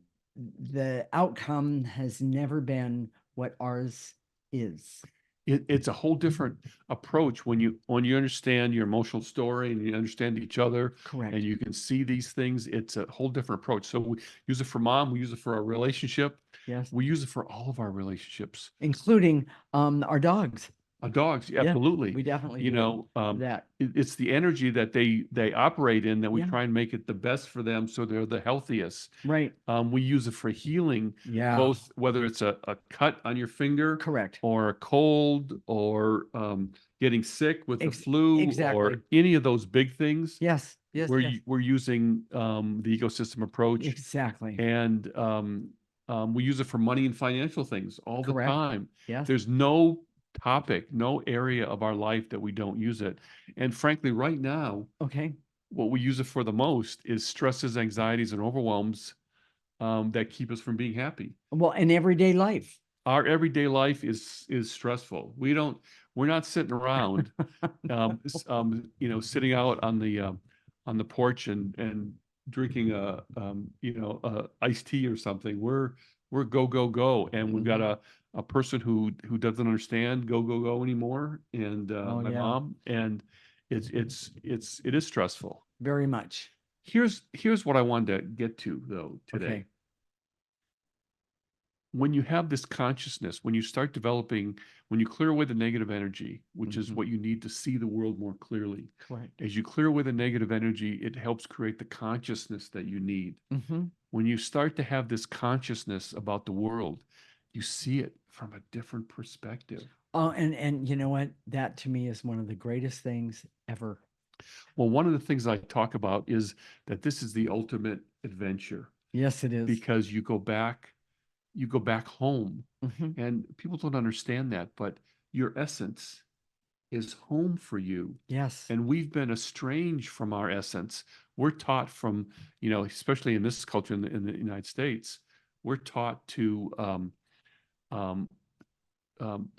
[SPEAKER 2] outcome has never been what ours is.
[SPEAKER 1] It's a whole different approach when you understand your emotional story and you understand each other.
[SPEAKER 2] Correct.
[SPEAKER 1] And you can see these things. It's a whole different approach. So we use it for mom. We use it for our relationship.
[SPEAKER 2] Yes.
[SPEAKER 1] We use it for all of our relationships,
[SPEAKER 2] including our dogs.
[SPEAKER 1] Dogs,
[SPEAKER 2] Yeah,
[SPEAKER 1] absolutely.
[SPEAKER 2] we definitely
[SPEAKER 1] You
[SPEAKER 2] do
[SPEAKER 1] know,
[SPEAKER 2] that.
[SPEAKER 1] it's the energy that they operate in that we
[SPEAKER 2] Yeah.
[SPEAKER 1] try and make it the best for them so they're the healthiest.
[SPEAKER 2] Right.
[SPEAKER 1] We use it for healing,
[SPEAKER 2] Yeah.
[SPEAKER 1] both whether it's a cut on your finger
[SPEAKER 2] Correct.
[SPEAKER 1] or a cold or getting sick with the
[SPEAKER 2] Ex
[SPEAKER 1] flu or
[SPEAKER 2] exactly.
[SPEAKER 1] any of those big things.
[SPEAKER 2] Yes. Yes. Yes.
[SPEAKER 1] We're using the ecosystem approach,
[SPEAKER 2] Exactly.
[SPEAKER 1] and we use it for money and financial things all the
[SPEAKER 2] Correct.
[SPEAKER 1] time.
[SPEAKER 2] Yes.
[SPEAKER 1] There's no topic, no area of our life that we don't use it. And frankly, right now,
[SPEAKER 2] Okay.
[SPEAKER 1] what we use it for the most is stresses, anxieties, and overwhelms that keep us from being happy.
[SPEAKER 2] Well, in everyday life.
[SPEAKER 1] Our everyday life is stressful. We're not sitting around, sitting out on the porch and drinking a iced tea or something. We're go go go, and we've got
[SPEAKER 2] Mhm.
[SPEAKER 1] a person who doesn't understand go go go anymore, and
[SPEAKER 2] Oh,
[SPEAKER 1] my
[SPEAKER 2] yeah.
[SPEAKER 1] mom, and it is stressful.
[SPEAKER 2] Very much.
[SPEAKER 1] Here's what I wanted to get to though today.
[SPEAKER 2] Okay.
[SPEAKER 1] When you have this consciousness, when you start developing, when you clear away the negative energy, which is
[SPEAKER 2] Mhm.
[SPEAKER 1] what you need to see the world more clearly,
[SPEAKER 2] Correct.
[SPEAKER 1] as you clear away the negative energy, it helps create the consciousness that you need.
[SPEAKER 2] Mm-hmm.
[SPEAKER 1] When you start to have this consciousness about the world, you see it from a different perspective.
[SPEAKER 2] Oh, and you know what? That to me is one of the greatest things ever.
[SPEAKER 1] Well, one of the things I talk about is that this is the ultimate adventure
[SPEAKER 2] Yes, it is.
[SPEAKER 1] because you go back home,
[SPEAKER 2] Mhm.
[SPEAKER 1] and people don't understand that, but your essence is home for you.
[SPEAKER 2] Yes.
[SPEAKER 1] And we've been estranged from our essence. We're taught from, especially in this culture in the United States, we're taught to um,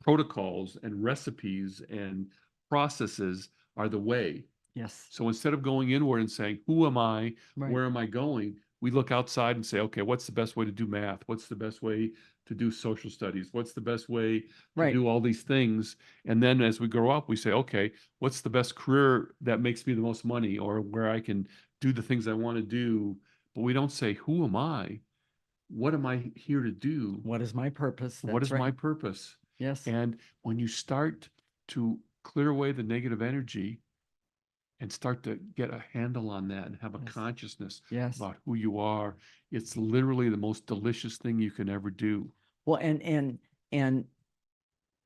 [SPEAKER 1] protocols and recipes and processes are the way.
[SPEAKER 2] Yes.
[SPEAKER 1] So instead of going inward and saying, who am I?
[SPEAKER 2] Right.
[SPEAKER 1] Where am I going? We look outside and say, okay, what's the best way to do math? What's the best way to do social studies? What's the best way to
[SPEAKER 2] Right.
[SPEAKER 1] do all these things? And then as we grow up, we say, okay, what's the best career that makes me the most money or where I can do the things I want to do? But we don't say, who am I? What am I here to do?
[SPEAKER 2] What is my purpose?
[SPEAKER 1] What
[SPEAKER 2] That's
[SPEAKER 1] is my
[SPEAKER 2] right.
[SPEAKER 1] purpose?
[SPEAKER 2] Yes.
[SPEAKER 1] And when you start to clear away the negative energy and start to get a handle on that and have a
[SPEAKER 2] Yes.
[SPEAKER 1] consciousness
[SPEAKER 2] Yes.
[SPEAKER 1] about who you are, it's literally the most delicious thing you can ever do.
[SPEAKER 2] Well, and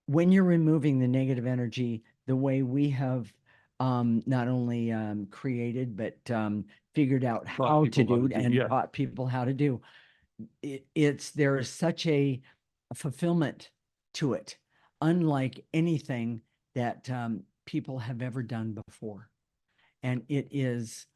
[SPEAKER 2] when you're removing the negative energy, the way we have not only created but figured out how to do and
[SPEAKER 1] yeah.
[SPEAKER 2] taught people how to do, there is such a fulfillment to it, unlike anything that people have ever done before. And it is,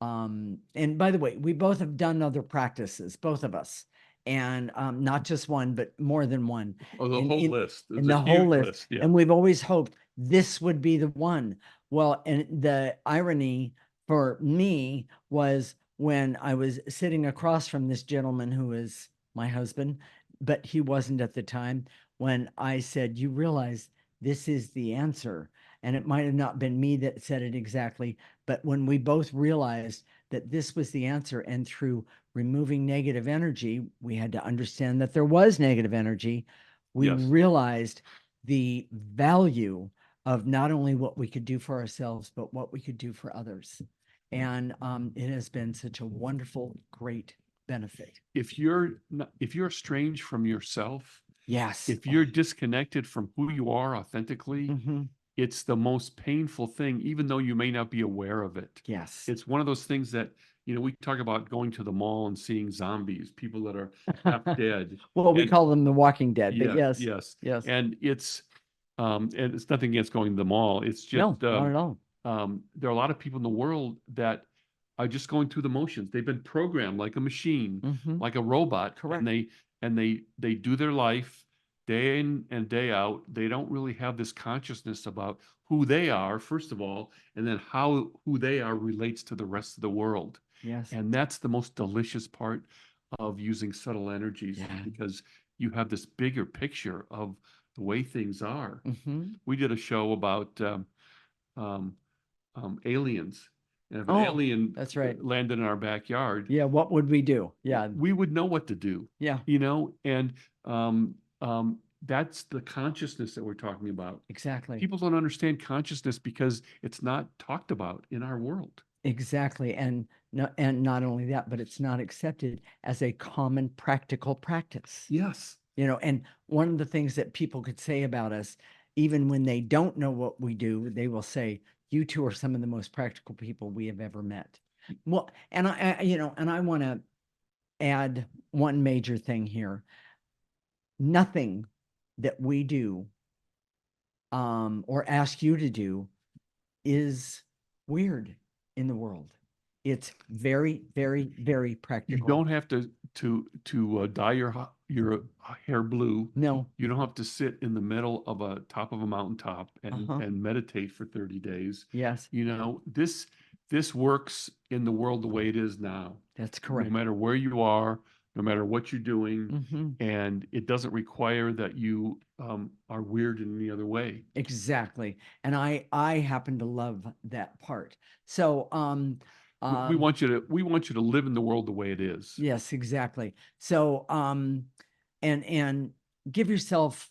[SPEAKER 2] and by the way, we both have done other practices, both of us, and not just one, but more than one.
[SPEAKER 1] Oh, the
[SPEAKER 2] in,
[SPEAKER 1] whole
[SPEAKER 2] in,
[SPEAKER 1] list.
[SPEAKER 2] in
[SPEAKER 1] It's
[SPEAKER 2] the
[SPEAKER 1] a
[SPEAKER 2] whole
[SPEAKER 1] huge
[SPEAKER 2] list.
[SPEAKER 1] list. Yeah.
[SPEAKER 2] And we've always hoped this would be the one. Well, and the irony for me was when I was sitting across from this gentleman who is my husband, but he wasn't at the time, when I said, you realize this is the answer. And it might have not been me that said it exactly, but when we both realized that this was the answer, and through removing negative energy, we had to understand that there was negative energy. We
[SPEAKER 1] Yes.
[SPEAKER 2] realized the value of not only what we could do for ourselves, but what we could do for others. And it has been such a wonderful, great benefit.
[SPEAKER 1] If you're estranged from yourself,
[SPEAKER 2] Yes.
[SPEAKER 1] if you're disconnected from who you are authentically,
[SPEAKER 2] Mhm.
[SPEAKER 1] it's the most painful thing, even though you may not be aware of it.
[SPEAKER 2] Yes.
[SPEAKER 1] It's one of those things that, we talk about going to the mall and seeing zombies, people that are half dead.
[SPEAKER 2] Well, we
[SPEAKER 1] And
[SPEAKER 2] call them the Walking Dead, but
[SPEAKER 1] yeah,
[SPEAKER 2] yes.
[SPEAKER 1] yes.
[SPEAKER 2] Yes.
[SPEAKER 1] And it's nothing against going to the mall. It's
[SPEAKER 2] No,
[SPEAKER 1] just,
[SPEAKER 2] not at all.
[SPEAKER 1] there are a lot of people in the world that are just going through the motions. They've been programmed like a machine,
[SPEAKER 2] Mhm.
[SPEAKER 1] like a robot,
[SPEAKER 2] Correct.
[SPEAKER 1] and they do their life day in and day out. They don't really have this consciousness about who they are, first of all, and then how who they are relates to the rest of the world.
[SPEAKER 2] Yes.
[SPEAKER 1] And that's the most delicious part of using subtle energies,
[SPEAKER 2] Yeah.
[SPEAKER 1] because you have this bigger picture of the way things are.
[SPEAKER 2] Mhm.
[SPEAKER 1] We did a show about um, aliens. And if an
[SPEAKER 2] Oh,
[SPEAKER 1] alien
[SPEAKER 2] that's right.
[SPEAKER 1] landed in our backyard,
[SPEAKER 2] Yeah, what would we do? Yeah.
[SPEAKER 1] we would know what to do,
[SPEAKER 2] Yeah.
[SPEAKER 1] and that's the consciousness that we're talking about.
[SPEAKER 2] Exactly.
[SPEAKER 1] People don't understand consciousness because it's not talked about in our world.
[SPEAKER 2] Exactly. And not only that, but it's not accepted as a common practical practice.
[SPEAKER 1] Yes.
[SPEAKER 2] And one of the things that people could say about us, even when they don't know what we do, they will say, you two are some of the most practical people we have ever met. Well, and I want to add one major thing here. Nothing that we do or ask you to do is weird in the world. It's very, very, very
[SPEAKER 1] You
[SPEAKER 2] practical.
[SPEAKER 1] don't have to dye your hair blue.
[SPEAKER 2] No.
[SPEAKER 1] You don't have to sit in the middle of a top of a mountaintop and meditate for 30 days.
[SPEAKER 2] Yes,
[SPEAKER 1] This works in the world the way it is now.
[SPEAKER 2] that's
[SPEAKER 1] No
[SPEAKER 2] correct.
[SPEAKER 1] matter where you are, no matter what you're doing,
[SPEAKER 2] Mhm.
[SPEAKER 1] and it doesn't require that you are weird in any other way.
[SPEAKER 2] Exactly. And I happen to love that part. So
[SPEAKER 1] We want you to live in the world the way it is.
[SPEAKER 2] yes, exactly. So and give yourself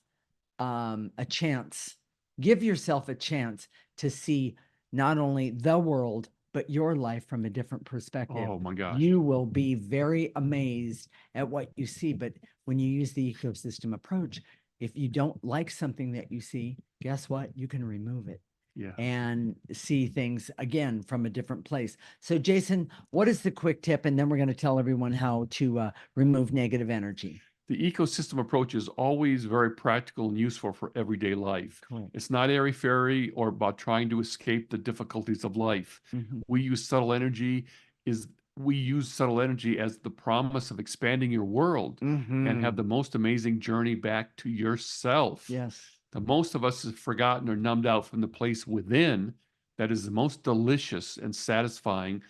[SPEAKER 2] a chance. Give yourself a chance to see not only the world, but your life from a different perspective.
[SPEAKER 1] Oh my gosh.
[SPEAKER 2] You will be very amazed at what you see. But when you use the ecosystem approach, if you don't like something that you see, guess what? You can remove it.
[SPEAKER 1] Yeah.
[SPEAKER 2] And see things again from a different place. So, Jason, what is the quick tip? And then we're going to tell everyone how to remove negative energy.
[SPEAKER 1] The ecosystem approach is always very practical and useful for everyday life.
[SPEAKER 2] Correct.
[SPEAKER 1] It's not airy-fairy or about trying to escape the difficulties of life.
[SPEAKER 2] Mm-hmm.
[SPEAKER 1] We use subtle energy as the promise of expanding your world and have the most amazing journey back to yourself.
[SPEAKER 2] Yes.
[SPEAKER 1] The most of us have forgotten or numbed out from the place within that is the most delicious and satisfying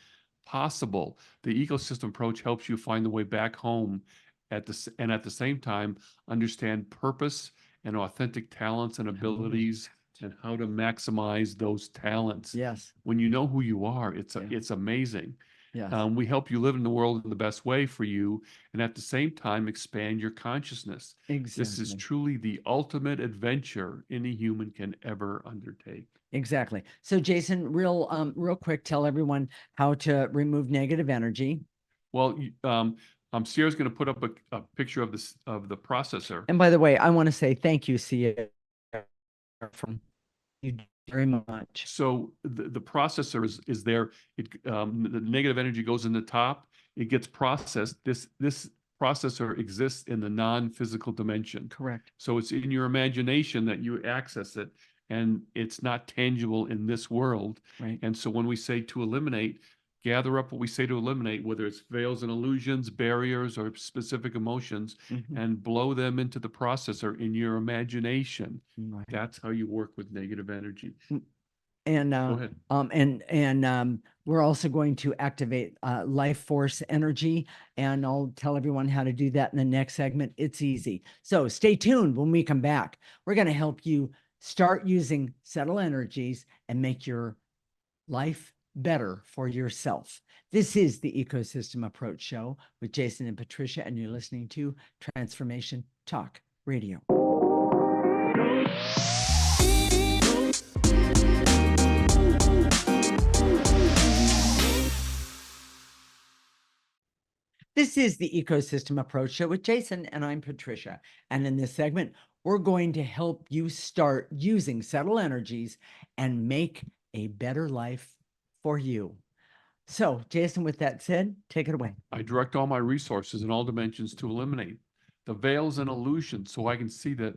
[SPEAKER 1] possible. The ecosystem approach helps you find the way back home at the same time understand purpose and authentic talents and abilities and how to maximize those talents.
[SPEAKER 2] Yes.
[SPEAKER 1] When you know who you are, it's amazing.
[SPEAKER 2] Yes.
[SPEAKER 1] We help you live in the world in the best way for you, and at the same time expand your consciousness.
[SPEAKER 2] Exactly.
[SPEAKER 1] This is truly the ultimate adventure any human can ever undertake.
[SPEAKER 2] Exactly. So, Jason, real quick, tell everyone how to remove negative energy.
[SPEAKER 1] Well, Sierra's going to put up a picture of the processor.
[SPEAKER 2] And by the way, I want to say thank you, Sierra, from you very much.
[SPEAKER 1] So the processor is there. The negative energy goes in the top. It gets processed. This processor exists in the non-physical dimension.
[SPEAKER 2] Correct.
[SPEAKER 1] So it's in your imagination that you access it, and it's not tangible in this world.
[SPEAKER 2] Right.
[SPEAKER 1] And so when we say to eliminate, gather up what we say to eliminate, whether it's veils and illusions, barriers, or specific emotions, and blow them into the processor in your imagination.
[SPEAKER 2] Right.
[SPEAKER 1] That's how you work with negative energy.
[SPEAKER 2] And
[SPEAKER 1] Go ahead.
[SPEAKER 2] We're also going to activate life force energy, and I'll tell everyone how to do that in the next segment. It's easy. So stay tuned. When we come back, we're going to help you start using subtle energies and make your life better for yourself. This is the Ecosystem Approach Show with Jason and Patricia, and you're listening to Transformation Talk Radio. This is the Ecosystem Approach Show with Jason, and I'm Patricia. And in this segment, we're going to help you start using subtle energies and make a better life for you. So, Jason, with that said, take it away.
[SPEAKER 1] I direct all my resources in all dimensions to eliminate the veils and illusions so I can see that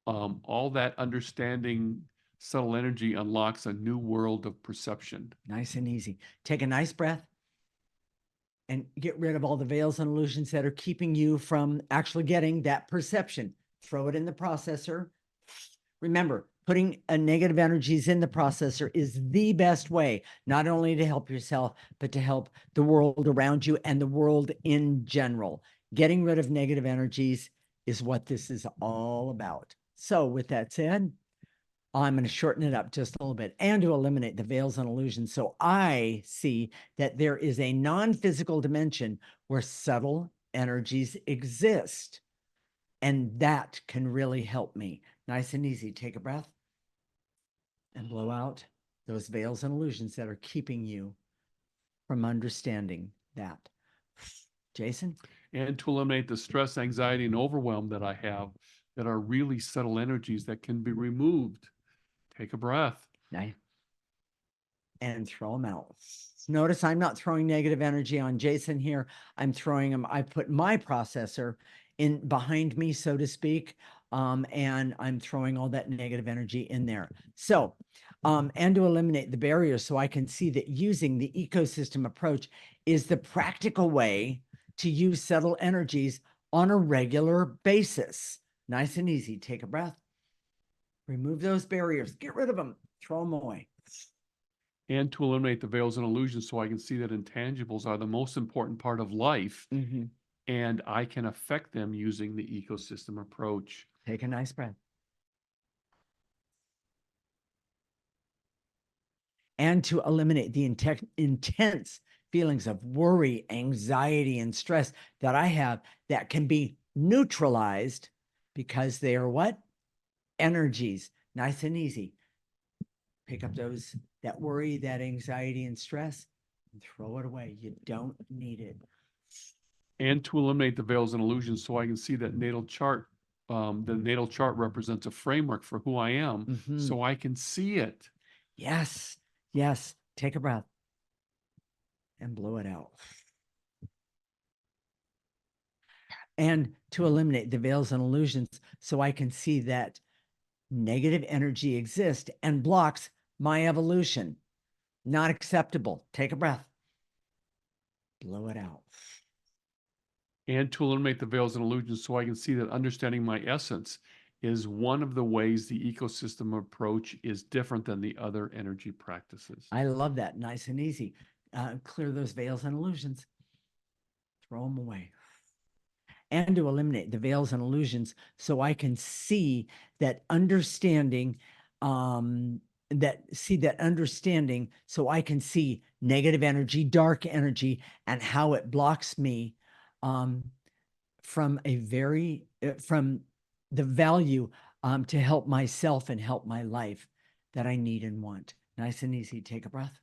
[SPEAKER 1] all that understanding subtle energy unlocks a new world of perception.
[SPEAKER 2] Nice and easy. Take a nice breath and get rid of all the veils and illusions that are keeping you from actually getting that perception. Throw it in the processor. Remember, putting negative energies in the processor is the best way, not only to help yourself, but to help the world around you and the world in general. Getting rid of negative energies is what this is all about. So with that said, I'm going to shorten it up just a little bit and to eliminate the veils and illusions. So I see that there is a non-physical dimension where subtle energies exist. And that can really help me. Nice and easy. Take a breath and blow out those veils and illusions that are keeping you from understanding that. Jason?
[SPEAKER 1] And to eliminate the stress, anxiety, and overwhelm that I have that are really subtle energies that can be removed. Take a breath.
[SPEAKER 2] Nice. And throw them out. Notice I'm not throwing negative energy on Jason here. I'm throwing them. I put my processor in behind me, so to speak, and I'm throwing all that negative energy in there. So, and to eliminate the barriers so I can see that using the ecosystem approach is the practical way to use subtle energies on a regular basis. Nice and easy. Take a breath. Remove those barriers. Get rid of them. Throw them away.
[SPEAKER 1] And to eliminate the veils and illusions so I can see that intangibles are the most important part of life, and I can affect them using the ecosystem approach.
[SPEAKER 2] Take a nice breath. And to eliminate the intense feelings of worry, anxiety, and stress that I have that can be neutralized because they are what? Energies. Nice and easy. Pick up that worry, that anxiety, and stress, and throw it away. You don't need it.
[SPEAKER 1] And to eliminate the veils and illusions so I can see that natal chart, the natal chart represents a framework for who I am, so I can see it.
[SPEAKER 2] Yes, yes. Take a breath and blow it out. And to eliminate the veils and illusions so I can see that negative energy exists and blocks my evolution. Not acceptable. Take a breath. Blow it out.
[SPEAKER 1] And to eliminate the veils and illusions so I can see that understanding my essence is one of the ways the ecosystem approach is different than the other energy practices.
[SPEAKER 2] I love that. Nice and easy. Clear those veils and illusions. Throw them away. And to eliminate the veils and illusions so I can see that understanding, so I can see negative energy, dark energy, and how it blocks me from the value to help myself and help my life that I need and want. Nice and easy. Take a breath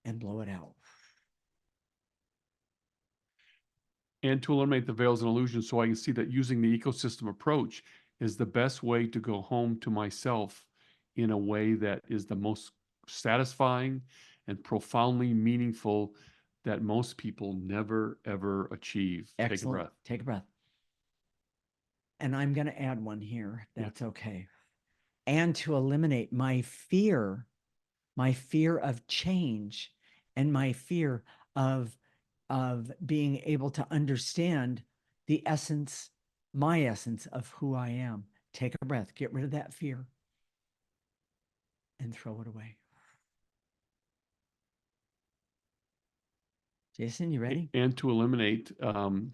[SPEAKER 2] and blow it out.
[SPEAKER 1] And to eliminate the veils and illusions so I can see that using the ecosystem approach is the best way to go home to myself in a way that is the most satisfying and profoundly meaningful that most people never, ever achieve.
[SPEAKER 2] Excellent.
[SPEAKER 1] Take a breath.
[SPEAKER 2] Take a breath. And I'm going to add one here. That's okay. And to eliminate my fear of change and my fear of being able to understand the essence, my essence of who I am. Take a breath, get rid of that fear and throw it away. Jason, you ready?
[SPEAKER 1] And to eliminate
[SPEAKER 2] the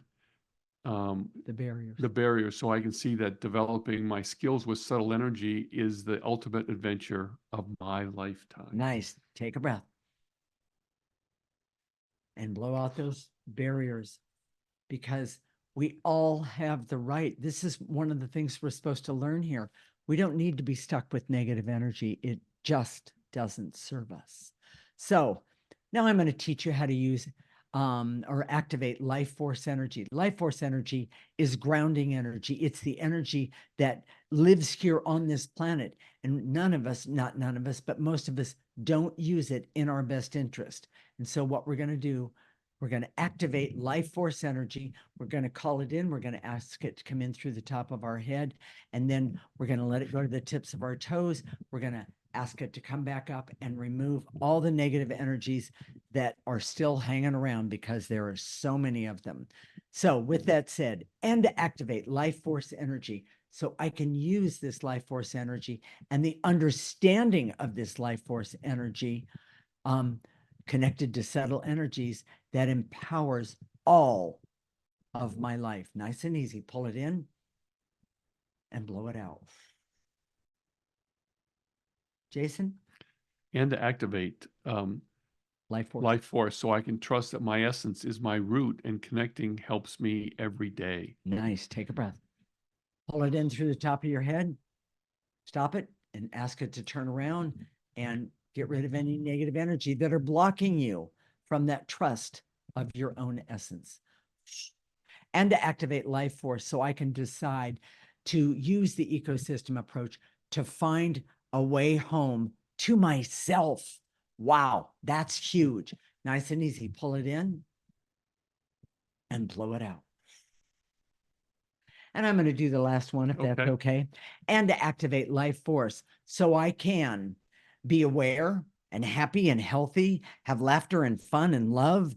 [SPEAKER 1] barriers so I can see that developing my skills with subtle energy is the ultimate adventure of my lifetime.
[SPEAKER 2] Nice. Take a breath and blow out those barriers, because we all have the right. This is one of the things we're supposed to learn here. We don't need to be stuck with negative energy. It just doesn't serve us. So now I'm going to teach you how to use or activate life force energy. Life force energy is grounding energy. It's the energy that lives here on this planet. And none of us, not none of us, but most of us don't use it in our best interest. And so what we're going to do, we're going to activate life force energy. We're going to call it in. We're going to ask it to come in through the top of our head. And then we're going to let it go to the tips of our toes. We're going to ask it to come back up and remove all the negative energies that are still hanging around, because there are so many of them. So with that said, and to activate life force energy, so I can use this life force energy and the understanding of this life force energy connected to subtle energies that empowers all of my life. Nice and easy. Pull it in and blow it out. Jason?
[SPEAKER 1] And to activate life force, so I can trust that my essence is my root and connecting helps me every day.
[SPEAKER 2] Nice. Take a breath. Pull it in through the top of your head. Stop it and ask it to turn around and get rid of any negative energy that are blocking you from that trust of your own essence. And to activate life force so I can decide to use the ecosystem approach to find a way home to myself. Wow, that's huge. Nice and easy. Pull it in and blow it out. And I'm going to do the last one, if that's okay. And to activate life force so I can be aware and happy and healthy, have laughter and fun and love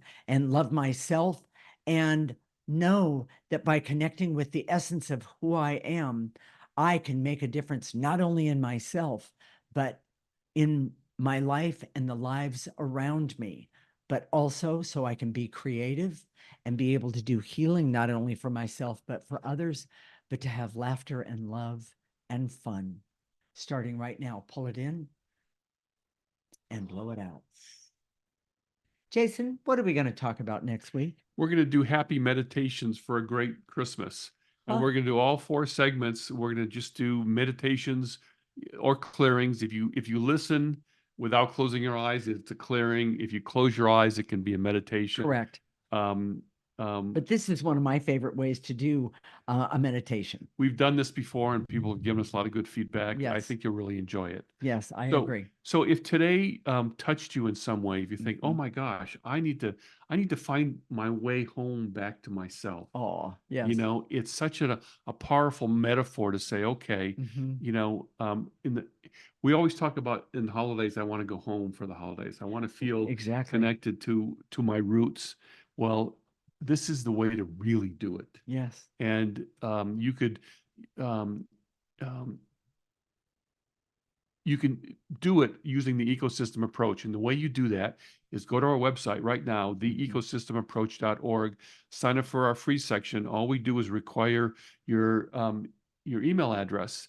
[SPEAKER 2] myself, and know that by connecting with the essence of who I am, I can make a difference not only in myself, but in my life and the lives around me, but also so I can be creative and be able to do healing, not only for myself, but for others, but to have laughter and love and fun. Starting right now, pull it in and blow it out. Jason, what are we going to talk about next week?
[SPEAKER 1] We're going to do happy meditations for a great Christmas. And we're going to do all 4 segments. We're going to just do meditations or clearings. If you listen without closing your eyes, it's a clearing. If you close your eyes, it can be a meditation.
[SPEAKER 2] Correct. But this is one of my favorite ways to do a meditation.
[SPEAKER 1] We've done this before and people have given us a lot of good feedback.
[SPEAKER 2] Yes.
[SPEAKER 1] I think you'll really enjoy it.
[SPEAKER 2] Yes, I agree.
[SPEAKER 1] So if today touched you in some way, if you think, oh my gosh, I need to find my way home back to myself.
[SPEAKER 2] Oh, yes.
[SPEAKER 1] You know, it's such a powerful metaphor to say, okay, you know, we always talk about in the holidays, I want to go home for the holidays. I want to feel connected to my roots. Well, this is the way to really do it.
[SPEAKER 2] Yes.
[SPEAKER 1] And you can do it using the ecosystem approach. And the way you do that is go to our website right now, theecosystemapproach.org, sign up for our free section. All we do is require your email address.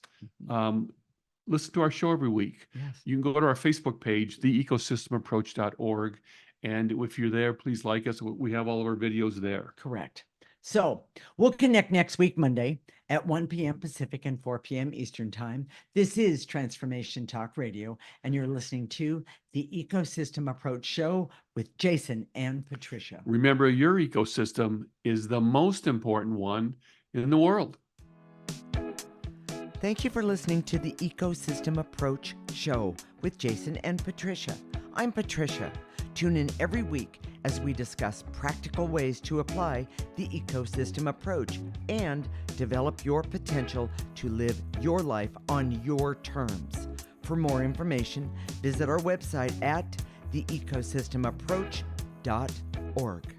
[SPEAKER 1] Listen to our show every week.
[SPEAKER 2] Yes.
[SPEAKER 1] You can go to our Facebook page, theecosystemapproach.org. And if you're there, please like us. We have all of our videos there.
[SPEAKER 2] Correct. So we'll connect next week, Monday at 1 p.m. Pacific and 4 p.m. Eastern Time. This is Transformation Talk Radio, and you're listening to the Ecosystem Approach Show with Jason and Patricia.
[SPEAKER 1] Remember, your ecosystem is the most important one in the world.
[SPEAKER 2] Thank you for listening to the Ecosystem Approach Show with Jason and Patricia. I'm Patricia. Tune in every week as we discuss practical ways to apply the ecosystem approach and develop your potential to live your life on your terms. For more information, visit our website at theecosystemapproach.org.